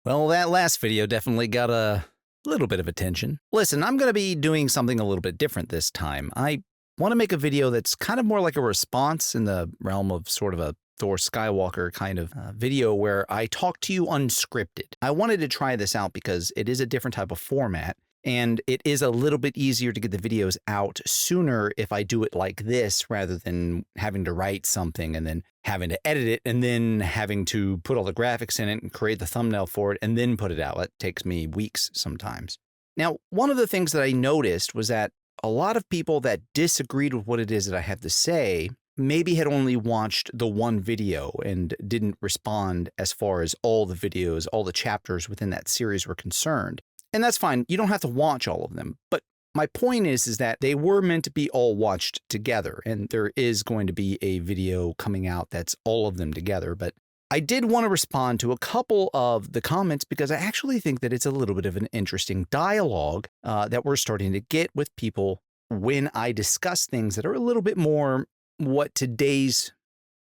Well, that last video definitely got a little bit of attention. Listen, I'm going to be doing something a little bit different this time. I want to make a video that's kind of more like a response in the realm of sort of a Thor Skywalker kind of video where I talk to you unscripted. I wanted to try this out because it is a different type of format. And it is a little bit easier to get the videos out sooner if I do it like this rather than having to write something and then having to edit it and then having to put all the graphics in it and create the thumbnail for it and then put it out. It takes me weeks sometimes. Now, one of the things that I noticed was that a lot of people that disagreed with what it is that I have to say maybe had only watched the one video and didn't respond as far as all the videos, all the chapters within that series were concerned. And that's fine. You don't have to watch all of them. But my point is that they were meant to be all watched together. And there is going to be a video coming out that's all of them together. But I did want to respond to a couple of the comments because I actually think that it's a little bit of an interesting dialogue that we're starting to get with people when I discuss things that are a little bit more what today's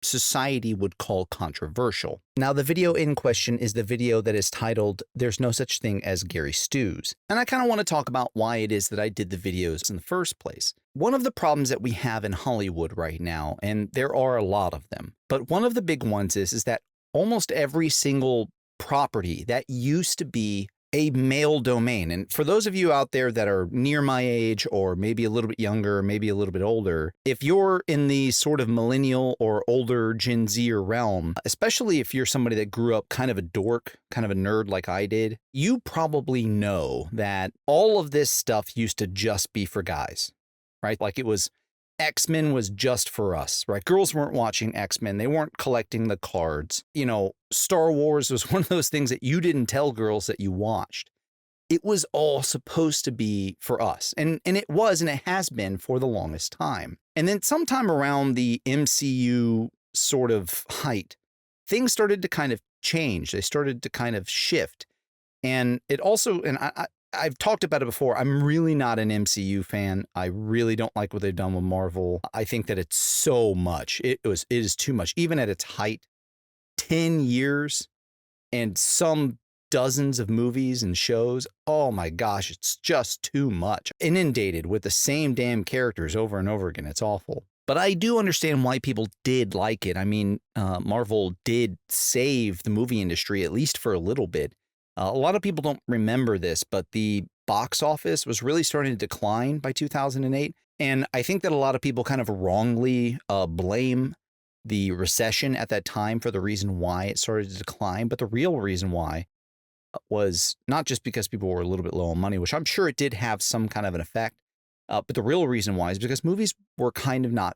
society would call controversial. Now, the video in question is the video that is titled, "There's No Such Thing as Gary Stews." And I kind of want to talk about why it is that I did the videos in the first place. One of the problems that we have in Hollywood right now, and there are a lot of them, but one of the big ones is that almost every single property that used to be a male domain. And for those of you out there that are near my age or maybe a little bit younger, maybe a little bit older, if you're in the sort of millennial or older Gen Zer realm, especially if you're somebody that grew up kind of a dork, kind of a nerd like I did, you probably know that all of this stuff used to just be for guys, right? Like it was X-Men was just for us, right? Girls weren't watching X-Men. They weren't collecting the cards. You know, Star Wars was one of those things that you didn't tell girls that you watched. It was all supposed to be for us. And it was, and it has been for the longest time. And then sometime around the MCU sort of height, things started to kind of change. They started to kind of shift. And it also, and I've talked about it before. I'm really not an MCU fan. I really don't like what they've done with Marvel. I think that it's so much. It is too much. Even at its height, 10 years and some dozens of movies and shows. Oh my gosh, it's just too much. Inundated with the same damn characters over and over again. It's awful. But I do understand why people did like it. I mean, Marvel did save the movie industry, at least for a little bit. A lot of people don't remember this, but the box office was really starting to decline by 2008. And I think that a lot of people kind of wrongly blame the recession at that time for the reason why it started to decline. But the real reason why was not just because people were a little bit low on money, which I'm sure it did have some kind of an effect. But the real reason why is because movies were kind of not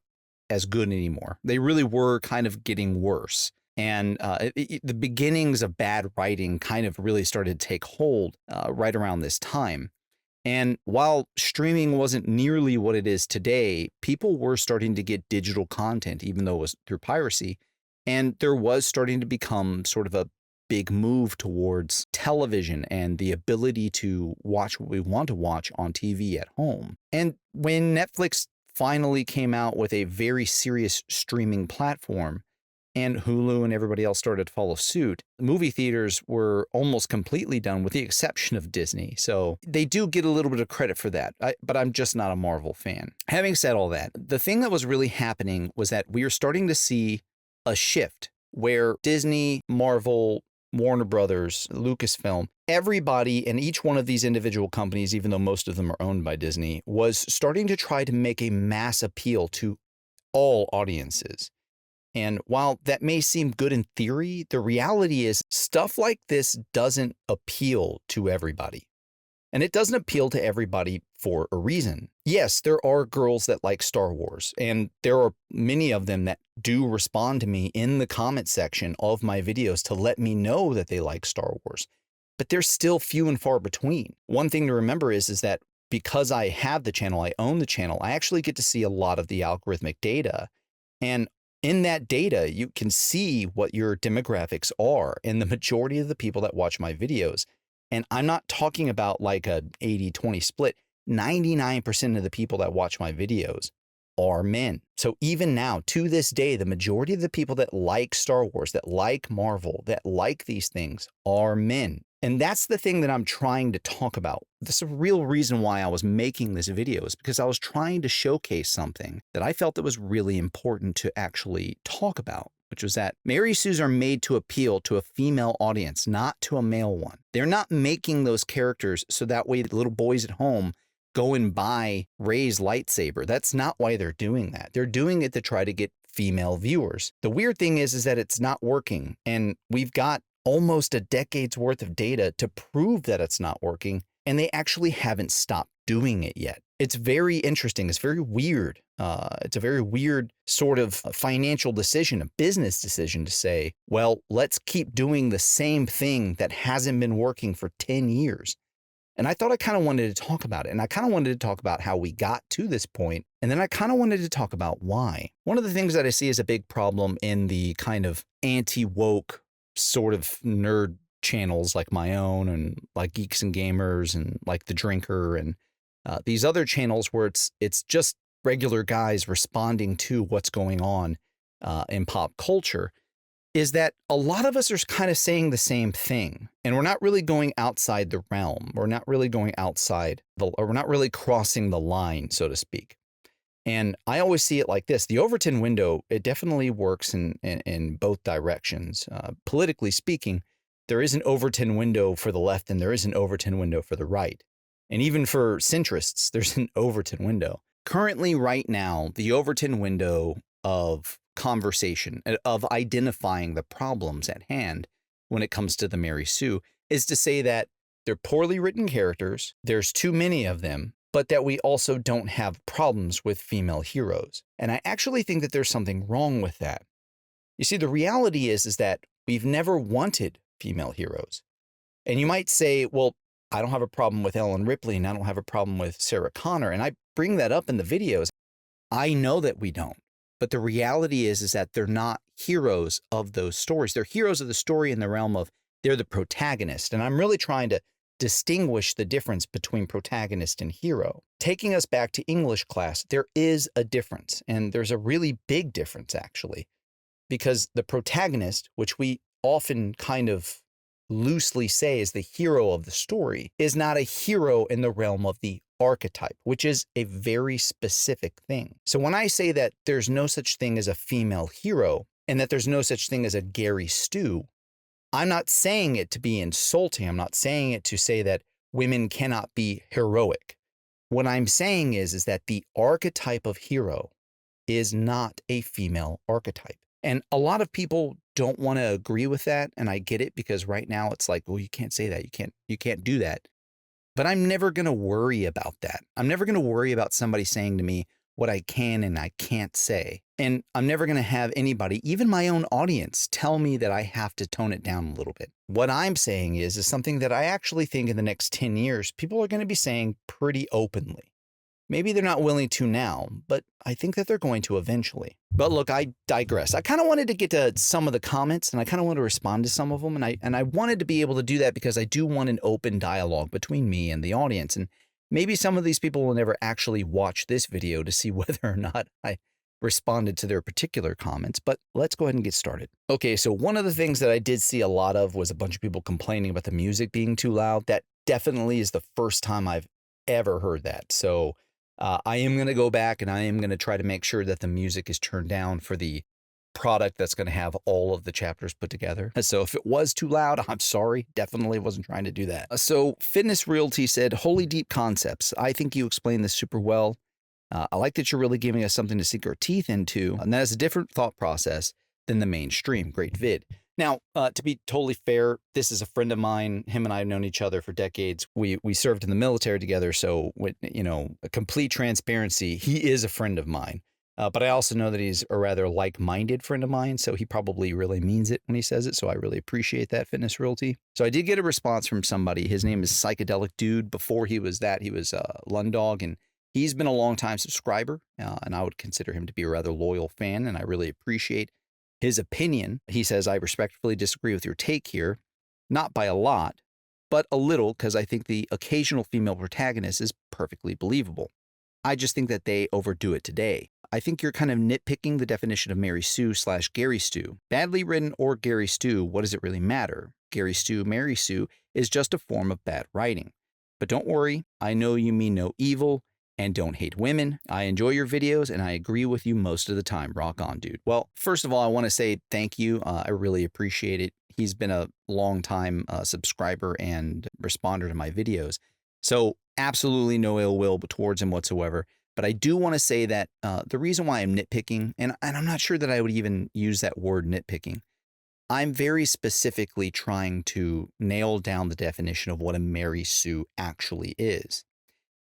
as good anymore. They really were kind of getting worse. And the beginnings of bad writing kind of really started to take hold right around this time. And while streaming wasn't nearly what it is today, people were starting to get digital content, even though it was through piracy. And there was starting to become sort of a big move towards television and the ability to watch what we want to watch on TV at home. And when Netflix finally came out with a very serious streaming platform, and Hulu and everybody else started to follow suit, movie theaters were almost completely done with the exception of Disney. So they do get a little bit of credit for that, but I'm just not a Marvel fan. Having said all that, the thing that was really happening was that we are starting to see a shift where Disney, Marvel, Warner Brothers, Lucasfilm, everybody and each one of these individual companies, even though most of them are owned by Disney, was starting to try to make a mass appeal to all audiences. And while that may seem good in theory, the reality is stuff like this doesn't appeal to everybody. And it doesn't appeal to everybody for a reason. Yes, there are girls that like Star Wars, and there are many of them that do respond to me in the comment section of my videos to let me know that they like Star Wars. But they're still few and far between. One thing to remember is that because I have the channel, I own the channel, I actually get to see a lot of the algorithmic data. And in that data, you can see what your demographics are and the majority of the people that watch my videos. And I'm not talking about like a 80-20 split. 99% of the people that watch my videos are men. So even now, to this day, the majority of the people that like Star Wars, that like Marvel, that like these things are men. And that's the thing that I'm trying to talk about. That's the real reason why I was making this video, is because I was trying to showcase something that I felt that was really important to actually talk about, which was that Mary Sues are made to appeal to a female audience, not to a male one. They're not making those characters so that way the little boys at home go and buy Rey's lightsaber. That's not why they're doing that. They're doing it to try to get female viewers. The weird thing is that it's not working, and we've got almost a decade's worth of data to prove that it's not working, and they actually haven't stopped doing it yet. It's very interesting. It's very weird. It's a very weird sort of financial decision, a business decision to say, well, let's keep doing the same thing that hasn't been working for 10 years. And I thought I kind of wanted to talk about it. And I kind of wanted to talk about how we got to this point. And then I kind of wanted to talk about why. One of the things that I see as a big problem in the kind of anti-woke sort of nerd channels like my own and like Geeks and Gamers and like The Drinker and these other channels where it's just regular guys responding to what's going on in pop culture, is that a lot of us are kind of saying the same thing, and we're not really going outside the realm. We're not really going outside or we're not really crossing the line, so to speak. And I always see it like this. The Overton window, it definitely works in both directions. Politically speaking, there is an Overton window for the left and there is an Overton window for the right. And even for centrists, there's an Overton window. Currently, right now, the Overton window of conversation, of identifying the problems at hand when it comes to the Mary Sue, is to say that they're poorly written characters, there's too many of them, but that we also don't have problems with female heroes. And I actually think that there's something wrong with that. You see, the reality is that we've never wanted female heroes. And you might say, well, I don't have a problem with Ellen Ripley and I don't have a problem with Sarah Connor. And I bring that up in the videos. I know that we don't. But the reality is that they're not heroes of those stories. They're heroes of the story in the realm of they're the protagonist. And I'm really trying to distinguish the difference between protagonist and hero. Taking us back to English class, there is a difference. And there's a really big difference, actually, because the protagonist, which we often kind of loosely say is the hero of the story, is not a hero in the realm of the archetype, which is a very specific thing. So when I say that there's no such thing as a female hero and that there's no such thing as a Gary Stu, I'm not saying it to be insulting. I'm not saying it to say that women cannot be heroic. What I'm saying is that the archetype of hero is not a female archetype. And a lot of people don't want to agree with that. And I get it, because right now it's like, well, you can't say that. You can't do that. But I'm never going to worry about that. I'm never going to worry about somebody saying to me what I can and I can't say. And I'm never going to have anybody, even my own audience, tell me that I have to tone it down a little bit. What I'm saying is something that I actually think in the next 10 years, people are going to be saying pretty openly. Maybe they're not willing to now, but I think that they're going to eventually. But look, I digress. I kind of wanted to get to some of the comments and I kind of want to respond to some of them. And I wanted to be able to do that because I do want an open dialogue between me and the audience. And maybe some of these people will never actually watch this video to see whether or not I responded to their particular comments, but let's go ahead and get started. Okay, so one of the things that I did see a lot of was a bunch of people complaining about the music being too loud. That definitely is the first time I've ever heard that. So I am going to go back and I am going to try to make sure that the music is turned down for the product that's going to have all of the chapters put together. So if it was too loud, I'm sorry. Definitely wasn't trying to do that. So Fitness Realty said, holy deep concepts. I think you explained this super well. I like that you're really giving us something to sink our teeth into. And that is a different thought process than the mainstream. Great vid. Now, to be totally fair, this is a friend of mine. Him and I have known each other for decades. We served in the military together. So, with, a complete transparency, he is a friend of mine. But I also know that he's a rather like-minded friend of mine. So he probably really means it when he says it. So I really appreciate that, Fitness Realty. So I did get a response from somebody. His name is Psychedelic Dude. Before he was that, he was Lundog. And he's been a long-time subscriber. And I would consider him to be a rather loyal fan. And I really appreciate his opinion. He says, I respectfully disagree with your take here, not by a lot, but a little, because I think the occasional female protagonist is perfectly believable. I just think that they overdo it today. I think you're kind of nitpicking the definition of Mary Sue/Gary Stu. Badly written or Gary Stu, what does it really matter? Gary Stu, Mary Sue is just a form of bad writing. But don't worry, I know you mean no evil and don't hate women. I enjoy your videos and I agree with you most of the time. Rock on, dude. Well, first of all, I want to say thank you. I really appreciate it. He's been a long time subscriber and responder to my videos. So absolutely no ill will towards him whatsoever. But I do want to say that the reason why I'm nitpicking, and I'm not sure that I would even use that word nitpicking, I'm very specifically trying to nail down the definition of what a Mary Sue actually is.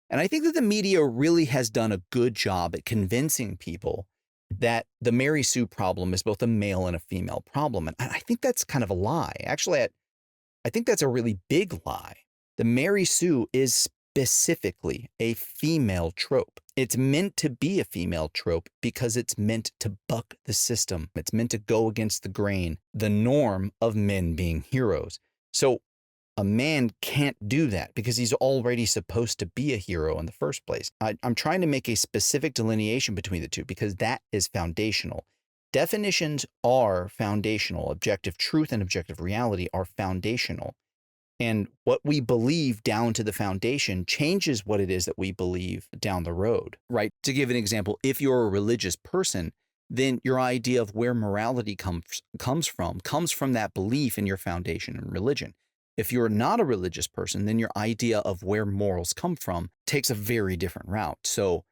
And I think that the media really has done a good job at convincing people that the Mary Sue problem is both a male and a female problem. And I think that's kind of a lie. Actually, I think that's a really big lie. The Mary Sue is specifically a female trope. It's meant to be a female trope because it's meant to buck the system. It's meant to go against the grain, the norm of men being heroes. So a man can't do that because he's already supposed to be a hero in the first place. I'm trying to make a specific delineation between the two because that is foundational. Definitions are foundational. Objective truth and objective reality are foundational. And what we believe down to the foundation changes what it is that we believe down the road, right? To give an example, if you're a religious person, then your idea of where morality comes from that belief in your foundation in religion. If you're not a religious person, then your idea of where morals come from takes a very different route. So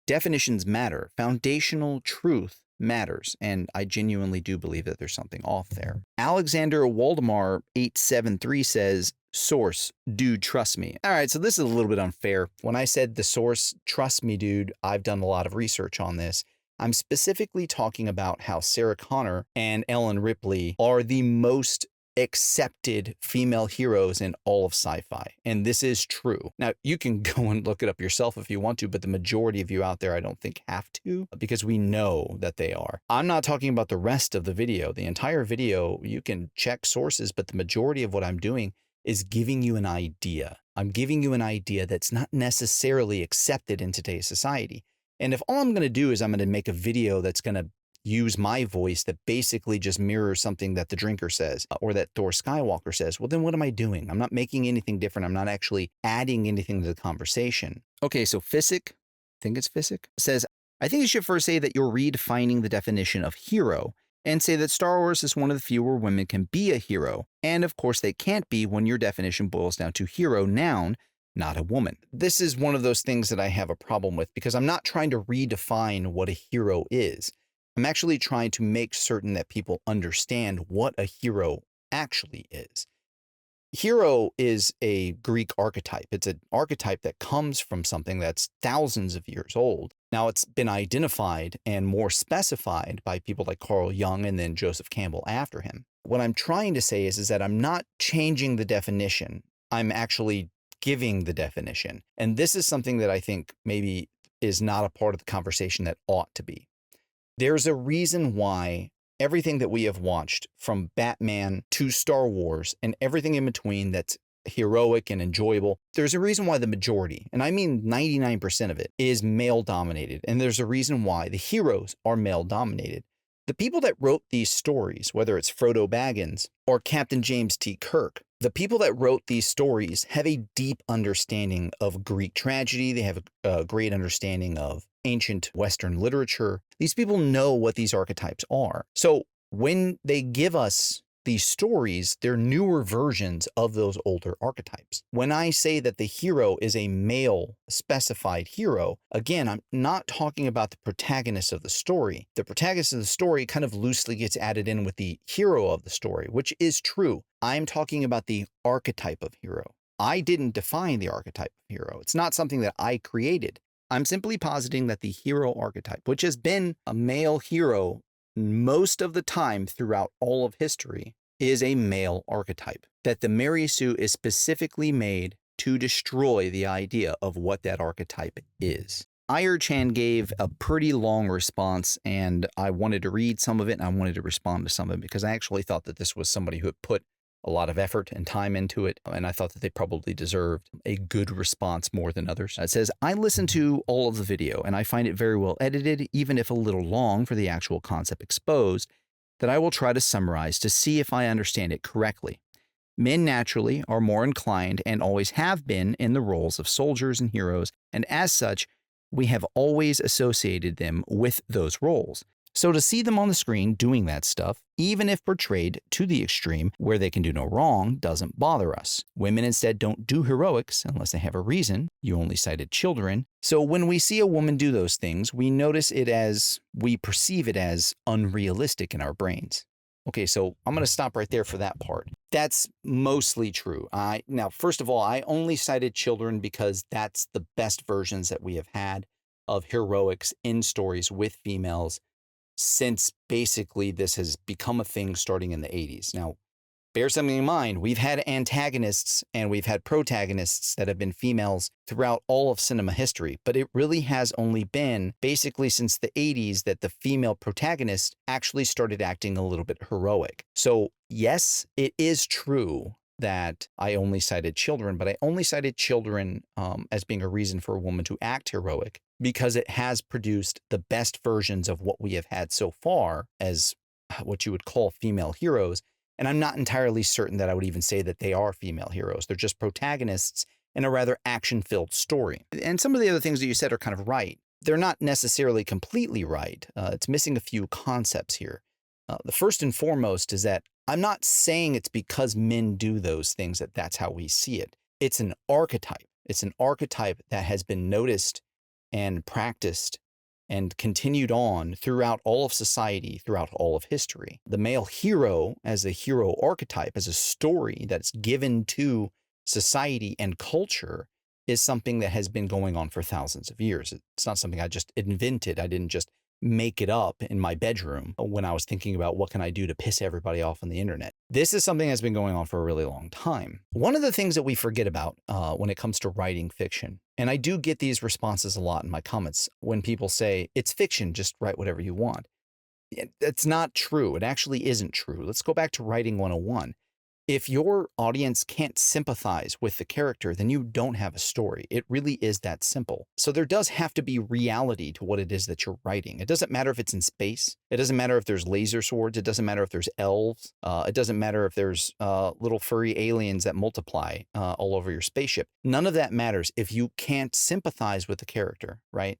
definitions matter. Foundational truth matters. And I genuinely do believe that there's something off there. Alexander Waldemar 873 says, source, dude, trust me. All right, so this is a little bit unfair. When I said the source, trust me, dude, I've done a lot of research on this. I'm specifically talking about how Sarah Connor and Ellen Ripley are the most accepted female heroes in all of sci-fi. And this is true. Now, you can go and look it up yourself if you want to, but the majority of you out there, I don't think have to, because we know that they are. I'm not talking about the rest of the video. The entire video, you can check sources, but the majority of what I'm doing is giving you an idea. I'm giving you an idea that's not necessarily accepted in today's society. And if all I'm going to do is I'm going to make a video that's going to use my voice that basically just mirrors something that the drinker says or that Thor Skywalker says, well, then what am I doing? I'm not making anything different. I'm not actually adding anything to the conversation. Okay, so Physic, I think it's Physic, says, I think you should first say that you're redefining the definition of hero and say that Star Wars is one of the few where women can be a hero. And of course they can't be when your definition boils down to hero, noun, not a woman. This is one of those things that I have a problem with because I'm not trying to redefine what a hero is. I'm actually trying to make certain that people understand what a hero actually is. Hero is a Greek archetype. It's an archetype that comes from something that's thousands of years old. Now it's been identified and more specified by people like Carl Jung and then Joseph Campbell after him. What I'm trying to say is that I'm not changing the definition. I'm actually giving the definition. And this is something that I think maybe is not a part of the conversation that ought to be. There's a reason why everything that we have watched from Batman to Star Wars and everything in between that's heroic and enjoyable, there's a reason why the majority, and I mean 99% of it, is male dominated. And there's a reason why the heroes are male dominated. The people that wrote these stories, whether it's Frodo Baggins or Captain James T. Kirk, the people that wrote these stories have a deep understanding of Greek tragedy. They have a great understanding of ancient Western literature. These people know what these archetypes are. So when they give us these stories, they're newer versions of those older archetypes. When I say that the hero is a male specified hero, again, I'm not talking about the protagonist of the story. The protagonist of the story kind of loosely gets added in with the hero of the story, which is true. I'm talking about the archetype of hero. I didn't define the archetype of hero. It's not something that I created. I'm simply positing that the hero archetype, which has been a male hero most of the time throughout all of history, is a male archetype. That the Mary Sue is specifically made to destroy the idea of what that archetype is. Chan gave a pretty long response, and I wanted to read some of it and I wanted to respond to some of it because I actually thought that this was somebody who had put a lot of effort and time into it, and I thought that they probably deserved a good response more than others. It says, I listened to all of the video, and I find it very well edited, even if a little long for the actual concept exposed, that I will try to summarize to see if I understand it correctly. Men naturally are more inclined and always have been in the roles of soldiers and heroes, and as such, we have always associated them with those roles. So to see them on the screen doing that stuff, even if portrayed to the extreme where they can do no wrong, doesn't bother us. Women instead don't do heroics unless they have a reason. You only cited children. So when we see a woman do those things, we perceive it as unrealistic in our brains. Okay, so I'm going to stop right there for that part. That's mostly true. Now, first of all, I only cited children because that's the best versions that we have had of heroics in stories with females since basically this has become a thing starting in the 80s. Now, bear something in mind, we've had antagonists and we've had protagonists that have been females throughout all of cinema history, but it really has only been basically since the 80s that the female protagonist actually started acting a little bit heroic. So yes, it is true that I only cited children, but I only cited children as being a reason for a woman to act heroic because it has produced the best versions of what we have had so far as what you would call female heroes. And I'm not entirely certain that I would even say that they are female heroes. They're just protagonists in a rather action-filled story. And some of the other things that you said are kind of right. They're not necessarily completely right. It's missing a few concepts here. The first and foremost is that I'm not saying it's because men do those things that that's how we see it. It's an archetype. It's an archetype that has been noticed and practiced and continued on throughout all of society, throughout all of history. The male hero as a hero archetype, as a story that's given to society and culture, is something that has been going on for thousands of years. It's not something I just invented. I didn't just make it up in my bedroom when I was thinking about what can I do to piss everybody off on the internet. This is something that's been going on for a really long time. One of the things that we forget about when it comes to writing fiction, and I do get these responses a lot in my comments when people say, it's fiction, just write whatever you want. That's not true. It actually isn't true. Let's go back to writing 101. If your audience can't sympathize with the character, then you don't have a story. It really is that simple. So there does have to be reality to what it is that you're writing. It doesn't matter if it's in space. It doesn't matter if there's laser swords. It doesn't matter if there's elves. It doesn't matter if there's little furry aliens that multiply all over your spaceship. None of that matters if you can't sympathize with the character, right?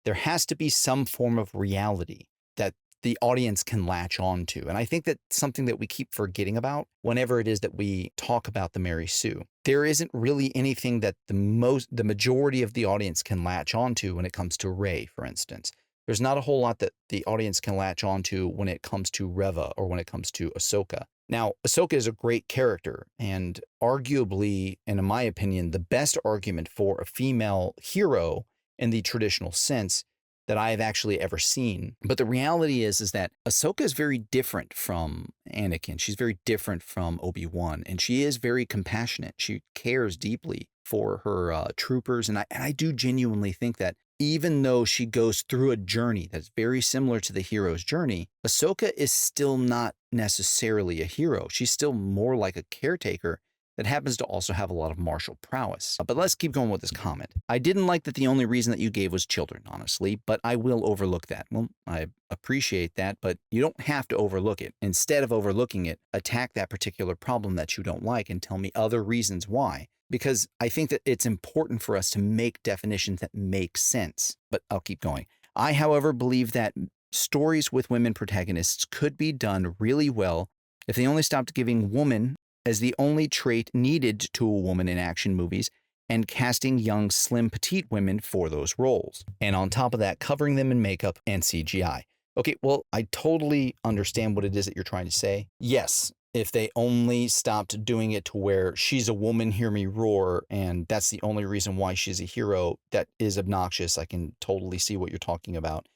There has to be some form of reality that the audience can latch on to. And I think that's something that we keep forgetting about whenever it is that we talk about the Mary Sue. There isn't really anything that the majority of the audience can latch onto when it comes to Rey, for instance. There's not a whole lot that the audience can latch onto when it comes to Reva or when it comes to Ahsoka. Now, Ahsoka is a great character and arguably, and in my opinion, the best argument for a female hero in the traditional sense that I have actually ever seen. But the reality is that Ahsoka is very different from Anakin. She's very different from Obi-Wan, and she is very compassionate. She cares deeply for her troopers, and I do genuinely think that even though she goes through a journey that's very similar to the hero's journey, Ahsoka is still not necessarily a hero. She's still more like a caretaker that happens to also have a lot of martial prowess. But let's keep going with this comment. I didn't like that the only reason that you gave was children, honestly, but I will overlook that. Well, I appreciate that, but you don't have to overlook it. Instead of overlooking it, attack that particular problem that you don't like and tell me other reasons why. Because I think that it's important for us to make definitions that make sense. But I'll keep going. I, however, believe that stories with women protagonists could be done really well if they only stopped giving woman as the only trait needed to a woman in action movies and casting young, slim, petite women for those roles. And on top of that, covering them in makeup and CGI. Okay, well, I totally understand what it is that you're trying to say. Yes, if they only stopped doing it to where she's a woman, hear me roar, and that's the only reason why she's a hero, that is obnoxious. I can totally see what you're talking about.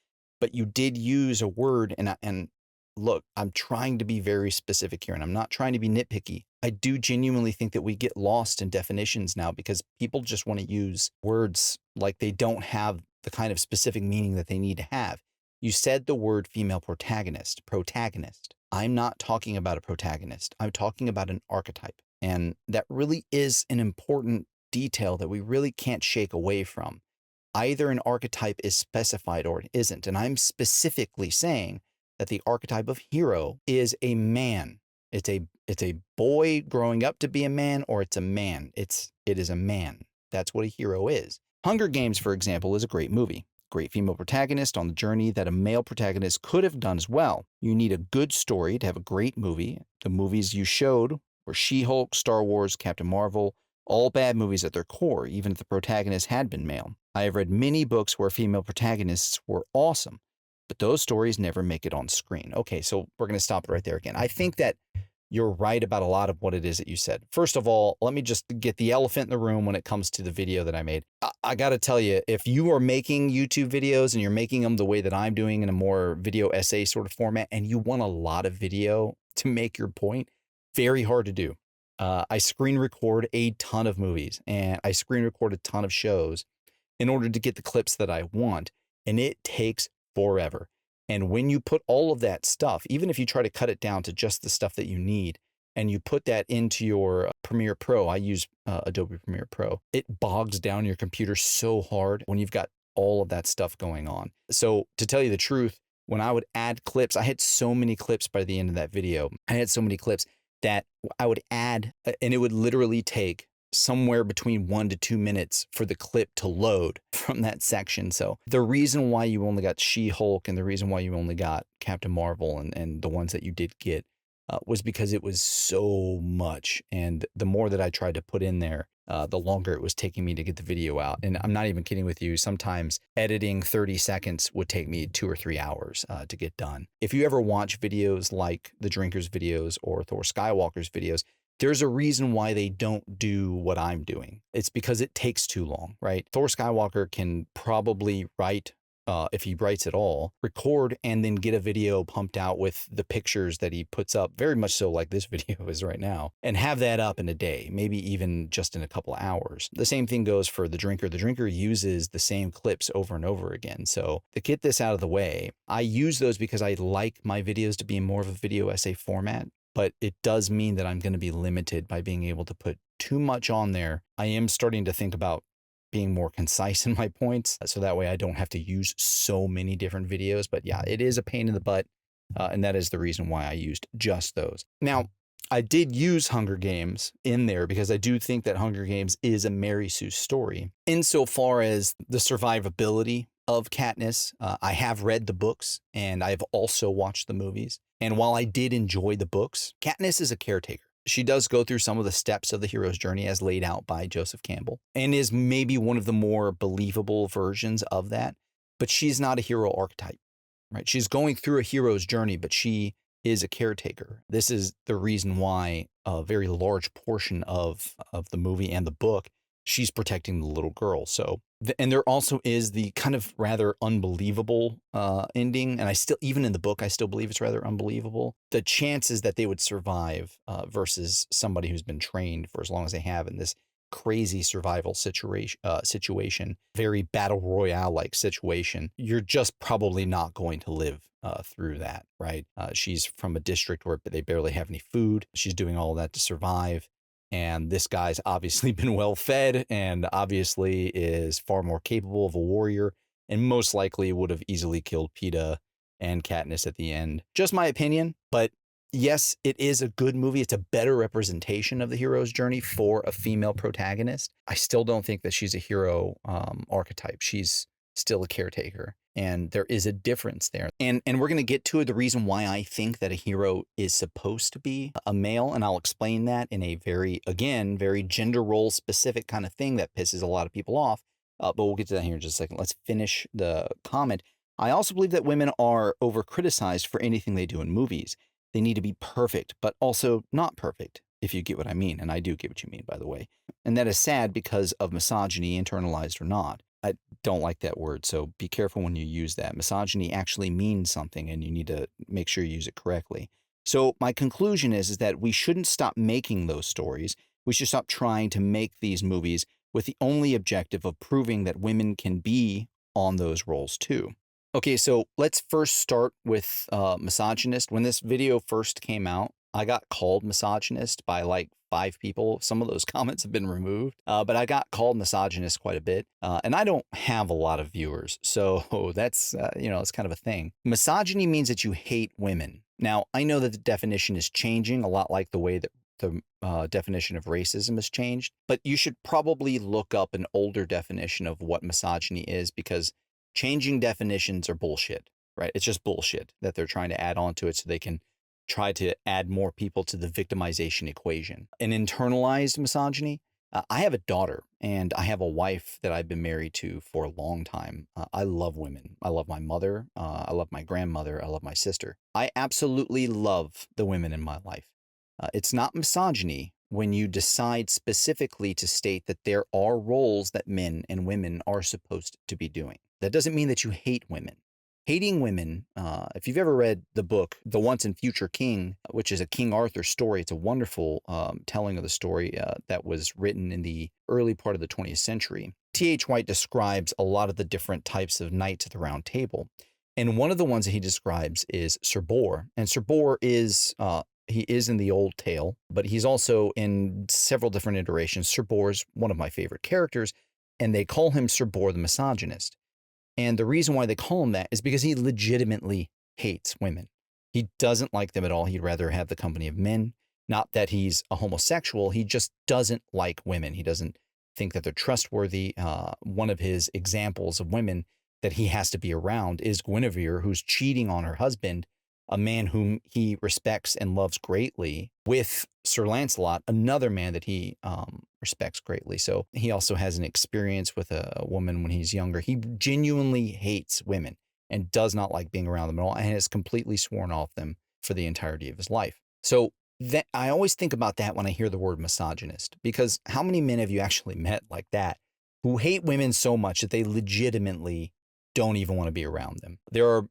But you did use a word, and look, I'm trying to be very specific here, and I'm not trying to be nitpicky. I do genuinely think that we get lost in definitions now because people just want to use words like they don't have the kind of specific meaning that they need to have. You said the word female protagonist. I'm not talking about a protagonist. I'm talking about an archetype. And that really is an important detail that we really can't shake away from. Either an archetype is specified or it isn't. And I'm specifically saying that the archetype of hero is a man. It's a boy growing up to be a man, or it's a man. It is a man. That's what a hero is. Hunger Games, for example, is a great movie. Great female protagonist on the journey that a male protagonist could have done as well. You need a good story to have a great movie. The movies you showed were She-Hulk, Star Wars, Captain Marvel, all bad movies at their core, even if the protagonist had been male. I have read many books where female protagonists were awesome, but those stories never make it on screen. Okay, so we're going to stop it right there again. I think that you're right about a lot of what it is that you said. First of all, let me just get the elephant in the room when it comes to the video that I made. I got to tell you, if you are making YouTube videos and you're making them the way that I'm doing in a more video essay sort of format, and you want a lot of video to make your point, very hard to do. I screen record a ton of movies and I screen record a ton of shows in order to get the clips that I want, and it takes forever. And when you put all of that stuff, even if you try to cut it down to just the stuff that you need, and you put that into your Premiere Pro, I use Adobe Premiere Pro, it bogs down your computer so hard when you've got all of that stuff going on. So to tell you the truth, when I would add clips, I had so many clips by the end of that video. I had so many clips that I would add, and it would literally take somewhere between 1 to 2 minutes for the clip to load from that section. So the reason why you only got She-Hulk and the reason why you only got Captain Marvel and the ones that you did get was because it was so much. And the more that I tried to put in there, the longer it was taking me to get the video out. And I'm not even kidding with you. Sometimes editing 30 seconds would take me 2 or 3 hours to get done. If you ever watch videos like the Drinkers videos or Thor Skywalker's videos, there's a reason why they don't do what I'm doing. It's because it takes too long, right? Thor Skywalker can probably write, if he writes at all, record and then get a video pumped out with the pictures that he puts up, very much so like this video is right now, and have that up in a day, maybe even just in a couple of hours. The same thing goes for the Drinker. The Drinker uses the same clips over and over again. So to get this out of the way, I use those because I like my videos to be in more of a video essay format. But it does mean that I'm going to be limited by being able to put too much on there. I am starting to think about being more concise in my points, so that way I don't have to use so many different videos. But yeah, it is a pain in the butt, and that is the reason why I used just those. Now, I did use Hunger Games in there because I do think that Hunger Games is a Mary Sue story insofar as the survivability of Katniss. I have read the books and I've also watched the movies. And while I did enjoy the books, Katniss is a caretaker. She does go through some of the steps of the hero's journey as laid out by Joseph Campbell and is maybe one of the more believable versions of that. But she's not a hero archetype, right? She's going through a hero's journey, but she is a caretaker. This is the reason why a very large portion of the movie and the book, she's protecting the little girl. So, and there also is the kind of rather unbelievable ending. And I still, even in the book, I still believe it's rather unbelievable. The chances that they would survive versus somebody who's been trained for as long as they have in this crazy survival situation, very battle royale-like situation, you're just probably not going to live through that, right? She's from a district where they barely have any food. She's doing all of that to survive. And this guy's obviously been well fed and obviously is far more capable of a warrior and most likely would have easily killed Peeta and Katniss at the end. Just my opinion, but yes, it is a good movie. It's a better representation of the hero's journey for a female protagonist. I still don't think that she's a hero archetype. She's still a caretaker. And there is a difference there. And we're going to get to the reason why I think that a hero is supposed to be a male. And I'll explain that in a very gender role specific kind of thing that pisses a lot of people off. But we'll get to that here in just a second. Let's finish the comment. I also believe that women are over criticized for anything they do in movies. They need to be perfect, but also not perfect, if you get what I mean. And I do get what you mean, by the way. And that is sad because of misogyny, internalized or not. I don't like that word, so be careful when you use that. Misogyny actually means something, and you need to make sure you use it correctly. So my conclusion is that we shouldn't stop making those stories. We should stop trying to make these movies with the only objective of proving that women can be on those roles too. Okay, so let's first start with misogynist. When this video first came out, I got called misogynist by like 5 people. Some of those comments have been removed, but I got called misogynist quite a bit. And I don't have a lot of viewers. So that's, it's kind of a thing. Misogyny means that you hate women. Now, I know that the definition is changing a lot like the way that the definition of racism has changed, but you should probably look up an older definition of what misogyny is because changing definitions are bullshit, right? It's just bullshit that they're trying to add on to it so they can try to add more people to the victimization equation. An internalized misogyny. I have a daughter and I have a wife that I've been married to for a long time. I love women. I love my mother. I love my grandmother. I love my sister. I absolutely love the women in my life. It's not misogyny when you decide specifically to state that there are roles that men and women are supposed to be doing. That doesn't mean that you hate women. Hating women, if you've ever read the book, The Once and Future King, which is a King Arthur story, it's a wonderful telling of the story that was written in the early part of the 20th century. T.H. White describes a lot of the different types of knights at the Round Table. And one of the ones that he describes is Sir Bors. And Sir Bors is he is in the old tale, but he's also in several different iterations. Sir Bors, one of my favorite characters, and they call him Sir Bors the Misogynist. And the reason why they call him that is because he legitimately hates women. He doesn't like them at all. He'd rather have the company of men. Not that he's a homosexual. He just doesn't like women. He doesn't think that they're trustworthy. One of his examples of women that he has to be around is Guinevere, who's cheating on her husband, a man whom he respects and loves greatly, with Sir Lancelot, another man that he respects greatly. So he also has an experience with a woman when he's younger. He genuinely hates women and does not like being around them at all and has completely sworn off them for the entirety of his life. So that I always think about that when I hear the word misogynist, because how many men have you actually met like that who hate women so much that they legitimately don't even want to be around them? There are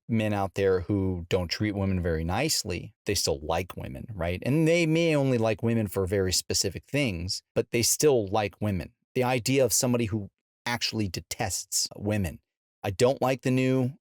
men out there who don't treat women very nicely. They still like women, right? And they may only like women for very specific things, but they still like women. The idea of somebody who actually detests women. I don't like the new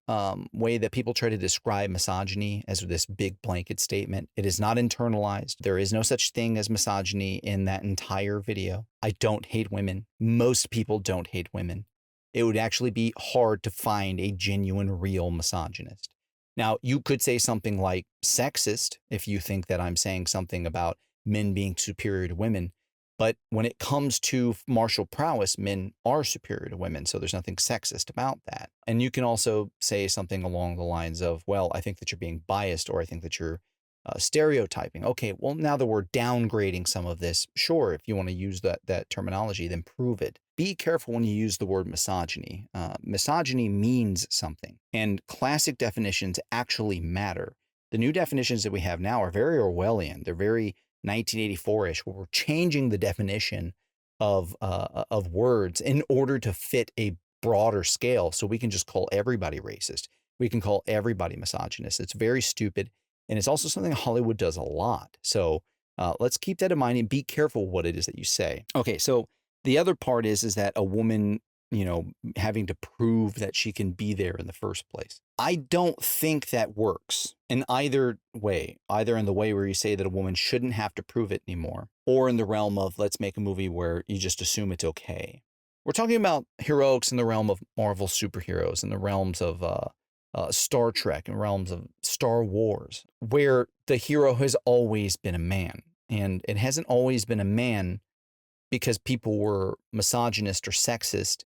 way that people try to describe misogyny as this big blanket statement. It is not internalized. There is no such thing as misogyny in that entire video. I don't hate women. Most people don't hate women. It would actually be hard to find a genuine, real misogynist. Now, you could say something like sexist if you think that I'm saying something about men being superior to women. But when it comes to martial prowess, men are superior to women. So there's nothing sexist about that. And you can also say something along the lines of, well, I think that you're being biased, or I think that you're stereotyping. Okay, well, now that we're downgrading some of this, sure, if you want to use that terminology, then prove it. Be careful when you use the word misogyny. Misogyny means something, and classic definitions actually matter. The new definitions that we have now are very Orwellian. They're very 1984-ish, where we're changing the definition of words in order to fit a broader scale, so we can just call everybody racist. We can call everybody misogynist. It's very stupid. And it's also something Hollywood does a lot. So let's keep that in mind and be careful what it is that you say. Okay, so the other part is that a woman, having to prove that she can be there in the first place. I don't think that works in either way, either in the way where you say that a woman shouldn't have to prove it anymore, or in the realm of let's make a movie where you just assume it's okay. We're talking about heroics in the realm of Marvel superheroes, in the realms of Star Trek, in realms of Star Wars, where the hero has always been a man. And it hasn't always been a man because people were misogynist or sexist,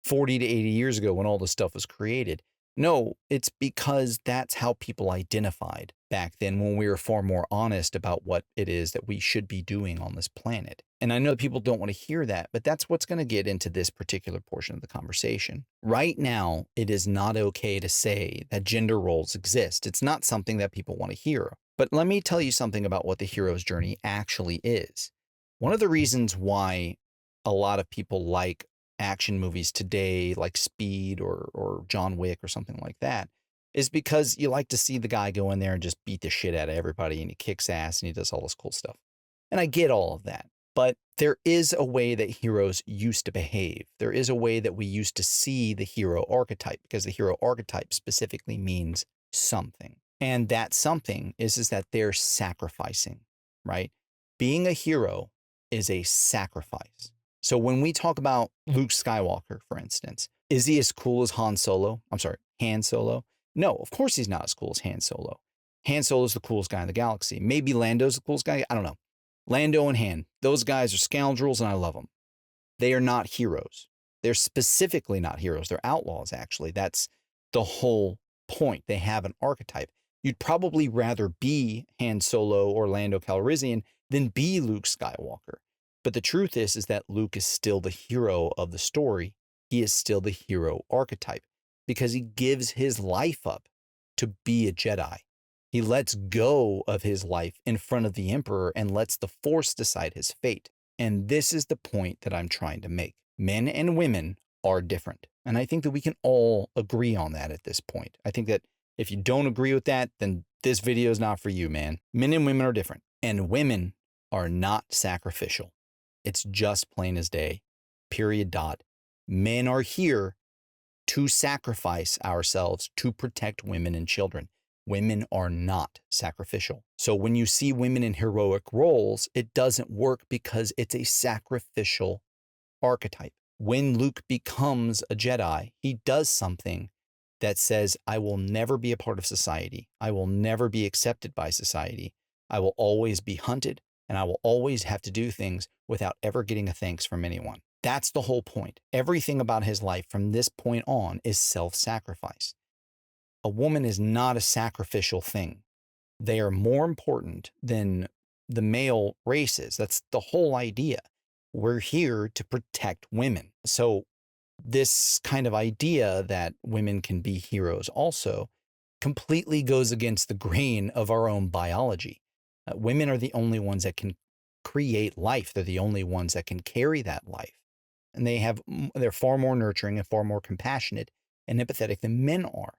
40 to 80 years ago when all this stuff was created. No, it's because that's how people identified back then, when we were far more honest about what it is that we should be doing on this planet. And I know that people don't want to hear that, but that's what's going to get into this particular portion of the conversation. Right now, it is not okay to say that gender roles exist. It's not something that people want to hear. But let me tell you something about what the hero's journey actually is. One of the reasons why a lot of people like action movies today, like Speed or John Wick or something like that, is because you like to see the guy go in there and just beat the shit out of everybody, and he kicks ass and he does all this cool stuff. And I get all of that. But there is a way that heroes used to behave. There is a way that we used to see the hero archetype, because the hero archetype specifically means something. And that something is that they're sacrificing, right? Being a hero is a sacrifice. So when we talk about Luke Skywalker, for instance, is he as cool as Han Solo? I'm sorry, Han Solo? No, of course he's not as cool as Han Solo. Han Solo's the coolest guy in the galaxy. Maybe Lando's the coolest guy. I don't know. Lando and Han, those guys are scoundrels and I love them. They are not heroes. They're specifically not heroes. They're outlaws, actually. That's the whole point. They have an archetype. You'd probably rather be Han Solo or Lando Calrissian than be Luke Skywalker. But the truth is that Luke is still the hero of the story. He is still the hero archetype because he gives his life up to be a Jedi. He lets go of his life in front of the Emperor and lets the Force decide his fate. And this is the point that I'm trying to make. Men and women are different. And I think that we can all agree on that at this point. I think that if you don't agree with that, then this video is not for you, man. Men and women are different. And women are not sacrificial. It's just plain as day. Period. Dot. Men are here to sacrifice ourselves to protect women and children. Women are not sacrificial. So when you see women in heroic roles, it doesn't work because it's a sacrificial archetype. When Luke becomes a Jedi, he does something that says, I will never be a part of society. I will never be accepted by society. I will always be hunted, and I will always have to do things without ever getting a thanks from anyone. That's the whole point. Everything about his life from this point on is self-sacrifice. A woman is not a sacrificial thing. They are more important than the male races. That's the whole idea. We're here to protect women. So this kind of idea that women can be heroes also completely goes against the grain of our own biology. Women are the only ones that can create life. They're the only ones that can carry that life. And they're far more nurturing and far more compassionate and empathetic than men are.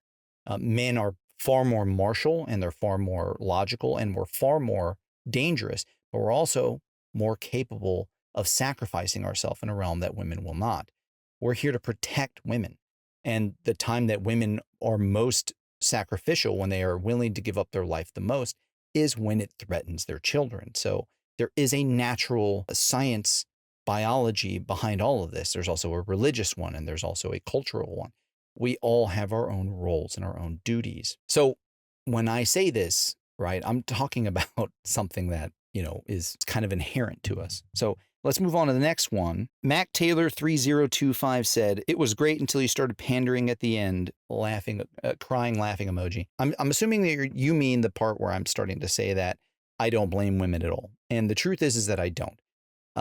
Men are far more martial and they're far more logical and we're far more dangerous, but we're also more capable of sacrificing ourselves in a realm that women will not. We're here to protect women. And the time that women are most sacrificial, when they are willing to give up their life the most, is when it threatens their children. So there is a natural science biology behind all of this. There's also a religious one and there's also a cultural one. We all have our own roles and our own duties. So when I say this, right, I'm talking about something that, is kind of inherent to us. So let's move on to the next one. Mac Taylor 3025 said, it was great until you started pandering at the end, crying, laughing emoji. I'm assuming that you mean the part where I'm starting to say that I don't blame women at all. And the truth is that I don't.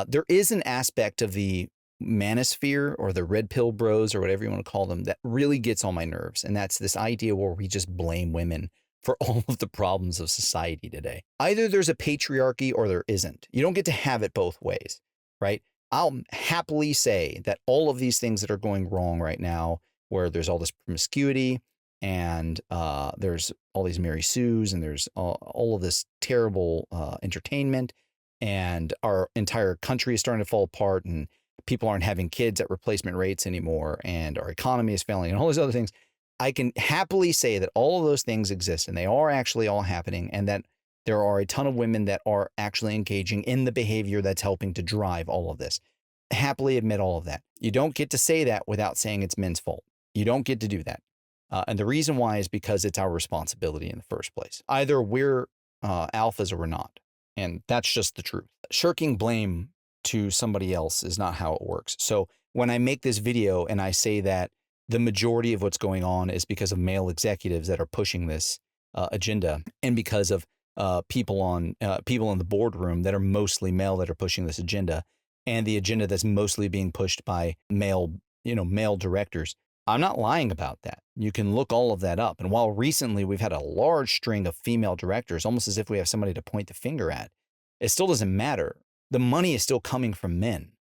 There is an aspect of the manosphere or the red pill bros or whatever you want to call them that really gets on my nerves. And that's this idea where we just blame women for all of the problems of society today. Either there's a patriarchy or there isn't. You don't get to have it both ways, right? I'll happily say that all of these things that are going wrong right now, where there's all this promiscuity and there's all these Mary Sues and there's all of this terrible entertainment and our entire country is starting to fall apart and people aren't having kids at replacement rates anymore and our economy is failing and all those other things. I can happily say that all of those things exist and they are actually all happening and that there are a ton of women that are actually engaging in the behavior that's helping to drive all of this. Happily admit all of that. You don't get to say that without saying it's men's fault. You don't get to do that. And the reason why is because it's our responsibility in the first place. Either we're alphas or we're not. And that's just the truth. Shirking blame to somebody else is not how it works. So when I make this video and I say that the majority of what's going on is because of male executives that are pushing this agenda and because of people in the boardroom that are mostly male that are pushing this agenda and the agenda that's mostly being pushed by male directors, I'm not lying about that. You can look all of that up. And while recently we've had a large string of female directors, almost as if we have somebody to point the finger at, it still doesn't matter. The money is still coming from men.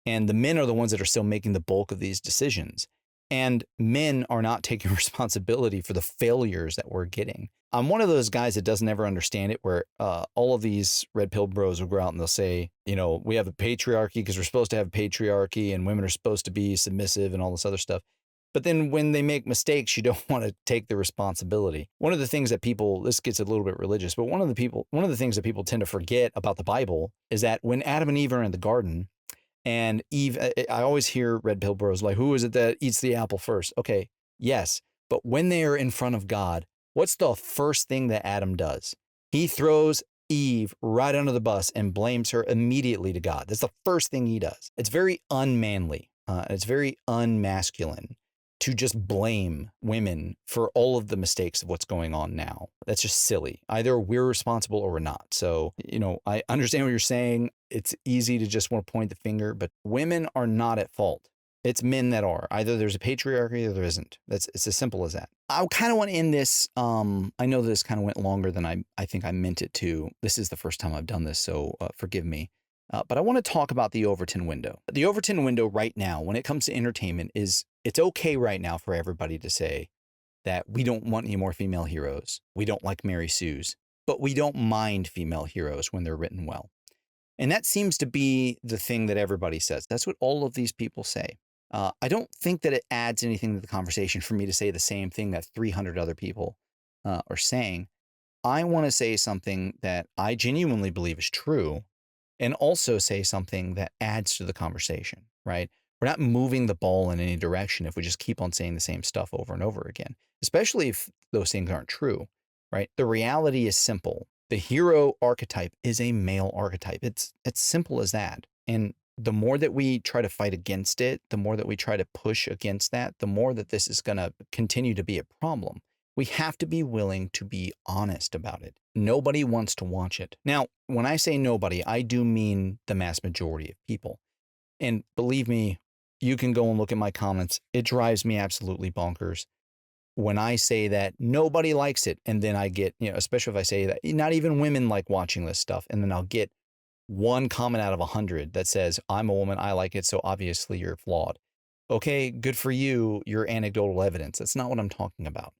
And the men are the ones that are still making the bulk of these decisions. And men are not taking responsibility for the failures that we're getting. I'm one of those guys that doesn't ever understand it, where all of these red pill bros will go out and they'll say, you know, we have a patriarchy because we're supposed to have patriarchy and women are supposed to be submissive and all this other stuff. But then when they make mistakes, you don't want to take the responsibility. One of the things that people, this gets a little bit religious, but one of the things that people tend to forget about the Bible is that when Adam and Eve are in the garden, and Eve, I always hear red pill bros like, who is it that eats the apple first? Okay, yes. But when they are in front of God, what's the first thing that Adam does? He throws Eve right under the bus and blames her immediately to God. That's the first thing he does. It's very unmanly. It's very unmasculine to just blame women for all of the mistakes of what's going on now. That's just silly. Either we're responsible or we're not. So, you know, I understand what you're saying. It's easy to just want to point the finger, but women are not at fault. It's men that are. Either there's a patriarchy or there isn't. It's as simple as that. I kind of want to end this. I know this kind of went longer than I think I meant it to. This is the first time I've done this, so forgive me. But I want to talk about the Overton window. The Overton window right now, when it comes to entertainment, it's okay right now for everybody to say that we don't want any more female heroes. We don't like Mary Sue's, but we don't mind female heroes when they're written well. And that seems to be the thing that everybody says. That's what all of these people say. I don't think that it adds anything to the conversation for me to say the same thing that 300 other people are saying. I want to say something that I genuinely believe is true, and also say something that adds to the conversation, right? We're not moving the ball in any direction if we just keep on saying the same stuff over and over again, especially if those things aren't true, right? The reality is simple. The hero archetype is a male archetype. It's simple as that. And the more that we try to fight against it, the more that we try to push against that, the more that this is going to continue to be a problem. We have to be willing to be honest about it. Nobody wants to watch it. Now, when I say nobody, I do mean the mass majority of people. And believe me, you can go and look at my comments. It drives me absolutely bonkers when I say that nobody likes it. And then I get, you know, especially if I say that not even women like watching this stuff. And then I'll get one comment out of 100 that says, I'm a woman, I like it, so obviously you're flawed. Okay, good for you. You're anecdotal evidence. That's not what I'm talking about.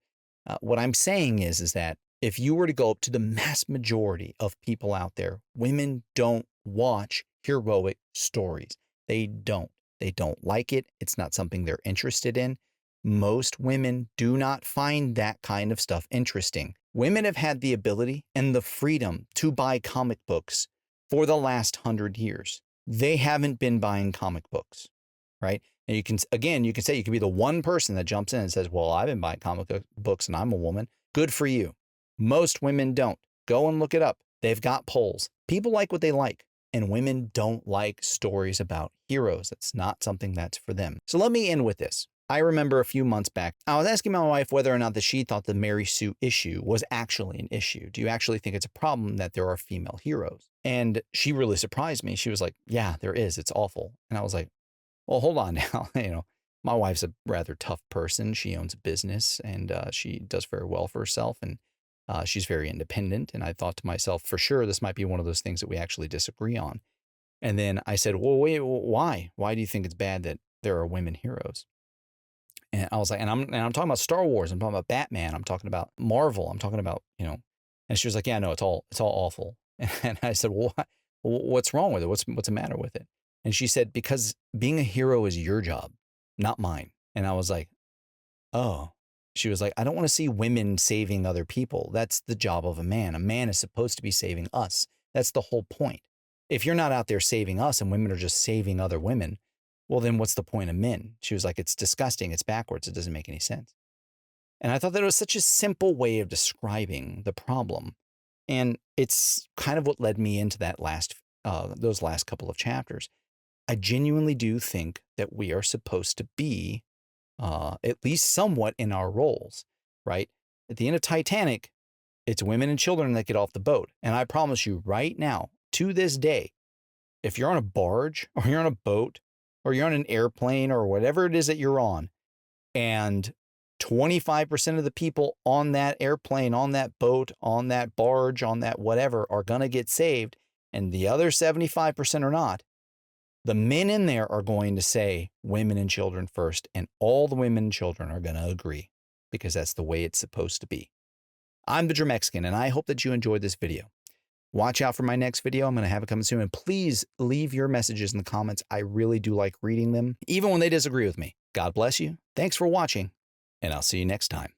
What I'm saying is that if you were to go up to the mass majority of people out there, women don't watch heroic stories. They don't. They don't like it. It's not something they're interested in. Most women do not find that kind of stuff interesting. Women have had the ability and the freedom to buy comic books for the last 100 years. They haven't been buying comic books, right? And you can, again, you can say you could be the one person that jumps in and says, well, I've been buying comic books and I'm a woman. Good for you. Most women don't. Go and look it up. They've got polls. People like what they like, and women don't like stories about heroes. That's not something that's for them. So let me end with this. I remember a few months back, I was asking my wife whether or not that she thought the Mary Sue issue was actually an issue. Do you actually think it's a problem that there are female heroes? And she really surprised me. She was like, yeah, there is. It's awful. And I was like, well, hold on now. My wife's a rather tough person. She owns a business and she does very well for herself. And she's very independent. And I thought to myself, for sure, this might be one of those things that we actually disagree on. And then I said, well, wait, why? Why do you think it's bad that there are women heroes? And I was like, and I'm talking about Star Wars. I'm talking about Batman. I'm talking about Marvel. I'm talking about, and she was like, yeah, no, it's all awful. And I said, well, what's wrong with it? What's the matter with it? And she said, because being a hero is your job, not mine. And I was like, oh. She was like, I don't want to see women saving other people. That's the job of a man. A man is supposed to be saving us. That's the whole point. If you're not out there saving us and women are just saving other women, well, then what's the point of men? She was like, it's disgusting. It's backwards. It doesn't make any sense. And I thought that it was such a simple way of describing the problem. And it's kind of what led me into those last couple of chapters. I genuinely do think that we are supposed to be at least somewhat in our roles, right? At the end of Titanic, it's women and children that get off the boat. And I promise you right now, to this day, if you're on a barge or you're on a boat or you're on an airplane or whatever it is that you're on, and 25% of the people on that airplane, on that boat, on that barge, on that whatever are going to get saved, and the other 75% are not, the men in there are going to say women and children first, and all the women and children are going to agree because that's the way it's supposed to be. I'm the Dremexican, and I hope that you enjoyed this video. Watch out for my next video. I'm going to have it coming soon. And please leave your messages in the comments. I really do like reading them, even when they disagree with me. God bless you. Thanks for watching, and I'll see you next time.